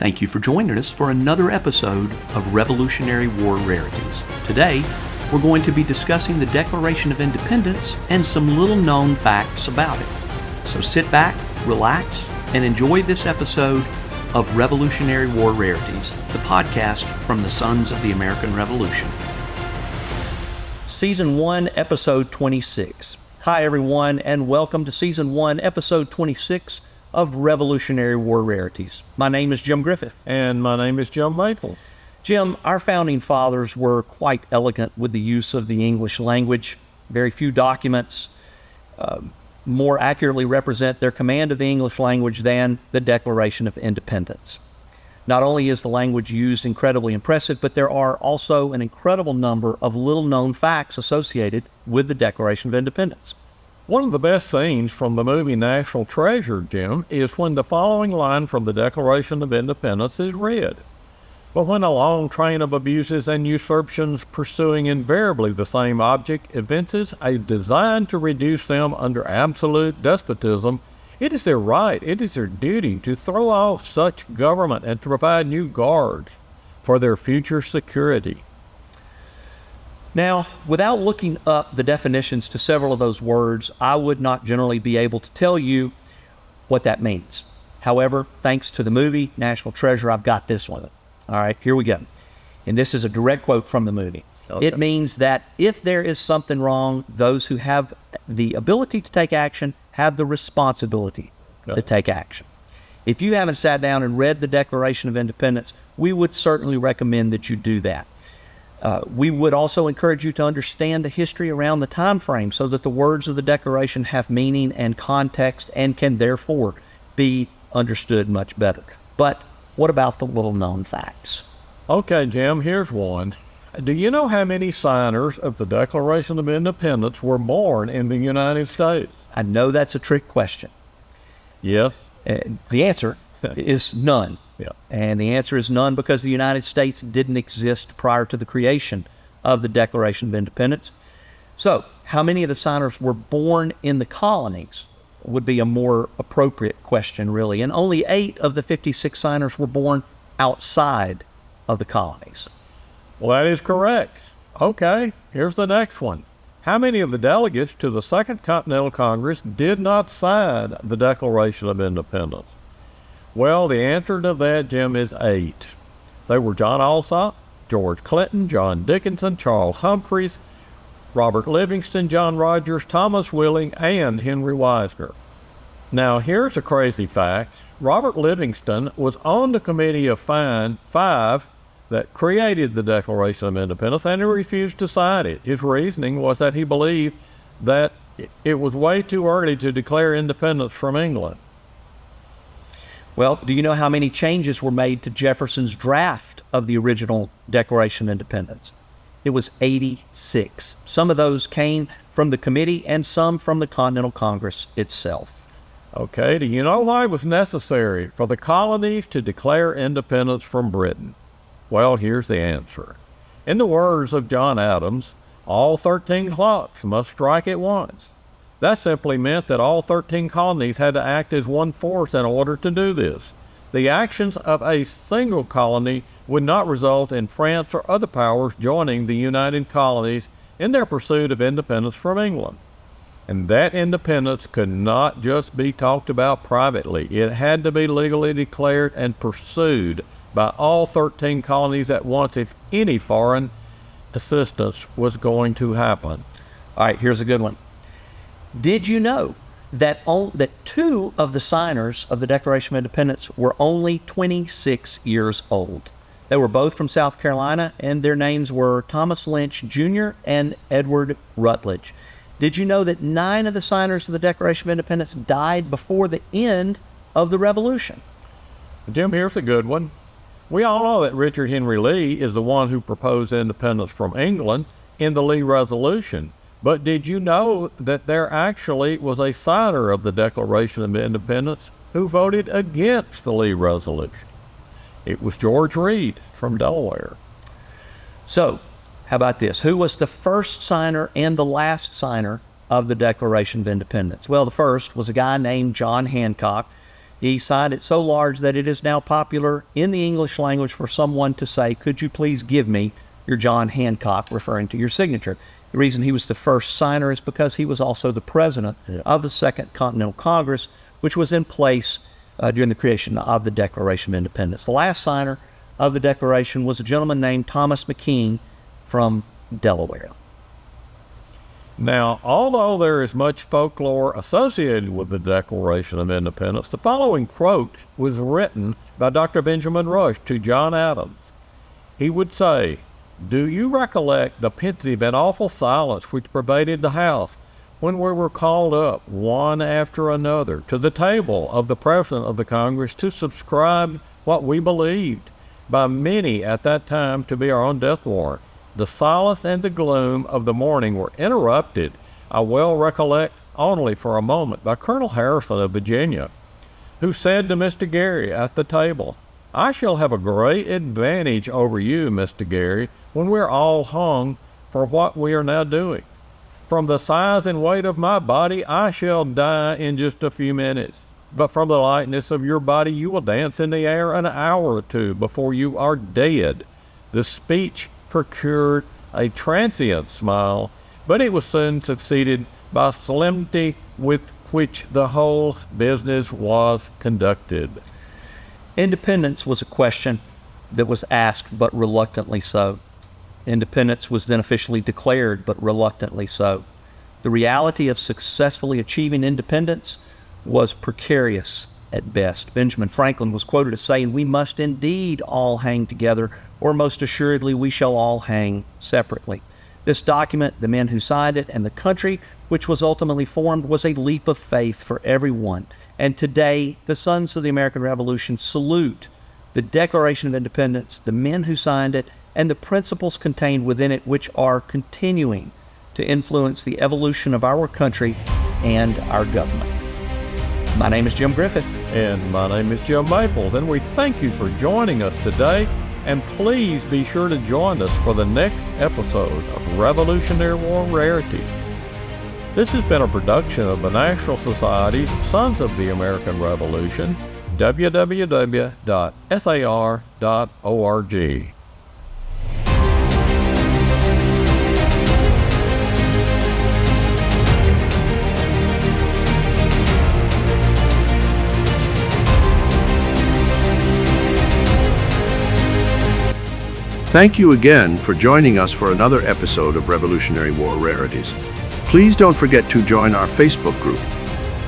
Thank you for joining us for another episode of Revolutionary War Rarities. Today, we're going to be discussing the Declaration of Independence and some little-known facts about it. So sit back, relax, and enjoy this episode of Revolutionary War Rarities, the podcast from the Sons of the American Revolution. Season 1, Episode 26. Hi, everyone, and welcome to Season 1, Episode 26 of Revolutionary War Rarities. My name is Jim Griffith. And my name is Jim Maple. Jim, our founding fathers were quite elegant with the use of the English language. Very few documents more accurately represent their command of the English language than the Declaration of Independence. Not only is the language used incredibly impressive, but there are also an incredible number of little-known facts associated with the Declaration of Independence. One of the best scenes from the movie National Treasure, Jim, is when the following line from the Declaration of Independence is read. But when a long train of abuses and usurpations pursuing invariably the same object evinces a design to reduce them under absolute despotism, it is their right, it is their duty to throw off such government and to provide new guards for their future security. Now, without looking up the definitions to several of those words, I would not generally be able to tell you what that means. However, thanks to the movie National Treasure, I've got this one. All right, here we go. And this is a direct quote from the movie. Okay. It means that if there is something wrong, those who have the ability to take action have the responsibility to take action. If you haven't sat down and read the Declaration of Independence, we would certainly recommend that you do that. We would also encourage you to understand the history around the time frame so that the words of the Declaration have meaning and context and can therefore be understood much better. But what about the little-known facts? Okay, Jim, here's one. Do you know how many signers of the Declaration of Independence were born in the United States? I know that's a trick question. Yes. The answer is none. Yeah. And the answer is none because the United States didn't exist prior to the creation of the Declaration of Independence. So, how many of the signers were born in the colonies would be a more appropriate question, really. And only 8 of the 56 signers were born outside of the colonies. Well, that is correct. Okay, here's the next one. How many of the delegates to the Second Continental Congress did not sign the Declaration of Independence? Well, the answer to that, Jim, is 8. They were John Alsop, George Clinton, John Dickinson, Charles Humphreys, Robert Livingston, John Rogers, Thomas Willing, and Henry Wisner. Now, here's a crazy fact. Robert Livingston was on the Committee of Five that created the Declaration of Independence, and he refused to sign it. His reasoning was that he believed that it was way too early to declare independence from England. Well, do you know how many changes were made to Jefferson's draft of the original Declaration of Independence? It was 86. Some of those came from the committee and some from the Continental Congress itself. Okay, do you know why it was necessary for the colonies to declare independence from Britain? Well, here's the answer. In the words of John Adams, all 13 clocks must strike at once. That simply meant that all 13 colonies had to act as one force in order to do this. The actions of a single colony would not result in France or other powers joining the United Colonies in their pursuit of independence from England. And that independence could not just be talked about privately. It had to be legally declared and pursued by all 13 colonies at once if any foreign assistance was going to happen. All right, here's a good one. Did you know that 2 of the signers of the Declaration of Independence were only 26 years old? They were both from South Carolina, and their names were Thomas Lynch Jr. and Edward Rutledge. Did you know that 9 of the signers of the Declaration of Independence died before the end of the Revolution? Jim, here's a good one. We all know that Richard Henry Lee is the one who proposed independence from England in the Lee Resolution. But did you know that there actually was a signer of the Declaration of Independence who voted against the Lee Resolution? It was George Read from Delaware. So, how about this? Who was the first signer and the last signer of the Declaration of Independence? Well, the first was a guy named John Hancock. He signed it so large that it is now popular in the English language for someone to say, "Could you please give me your John Hancock," referring to your signature. The reason he was the first signer is because he was also the president of the Second Continental Congress, which was in place during the creation of the Declaration of Independence. The last signer of the Declaration was a gentleman named Thomas McKean from Delaware. Now, although there is much folklore associated with the Declaration of Independence, the following quote was written by Dr. Benjamin Rush to John Adams. He would say, "Do you recollect the pensive and awful silence which pervaded the House when we were called up, one after another, to the table of the President of the Congress to subscribe what we believed by many at that time to be our own death warrant? The silence and the gloom of the morning were interrupted, I well recollect, only for a moment, by Colonel Harrison of Virginia, who said to Mr. Gary at the table, 'I shall have a great advantage over you, Mr. Gary, when we're all hung for what we are now doing. From the size and weight of my body, I shall die in just a few minutes. But from the lightness of your body, you will dance in the air an hour or two before you are dead.' The speech procured a transient smile, but it was soon succeeded by solemnity with which the whole business was conducted." Independence was a question that was asked, but reluctantly so. Independence was then officially declared, but reluctantly so. The reality of successfully achieving independence was precarious at best. Benjamin Franklin was quoted as saying, "We must indeed all hang together, or most assuredly we shall all hang separately." This document, the men who signed it, and the country which was ultimately formed was a leap of faith for everyone. And today, the sons of the American Revolution salute the Declaration of Independence, the men who signed it, and the principles contained within it, which are continuing to influence the evolution of our country and our government. My name is Jim Griffith. And my name is Jim Maples, and we thank you for joining us today. And please be sure to join us for the next episode of Revolutionary War Rarities. This has been a production of the National Society Sons of the American Revolution, www.sar.org. Thank you again for joining us for another episode of Revolutionary War Rarities. Please don't forget to join our Facebook group,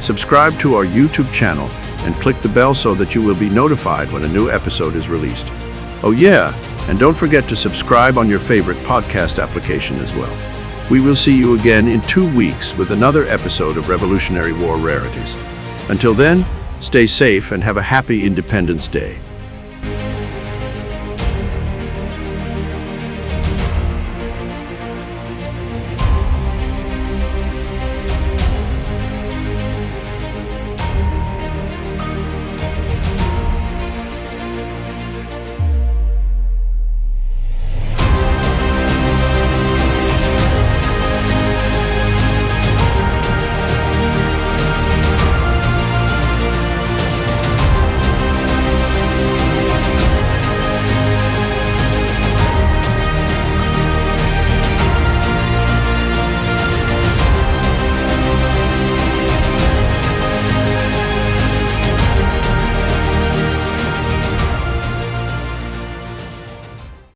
subscribe to our YouTube channel, and click the bell so that you will be notified when a new episode is released. Oh yeah, and don't forget to subscribe on your favorite podcast application as well. We will see you again in 2 weeks with another episode of Revolutionary War Rarities. Until then, stay safe and have a happy Independence Day.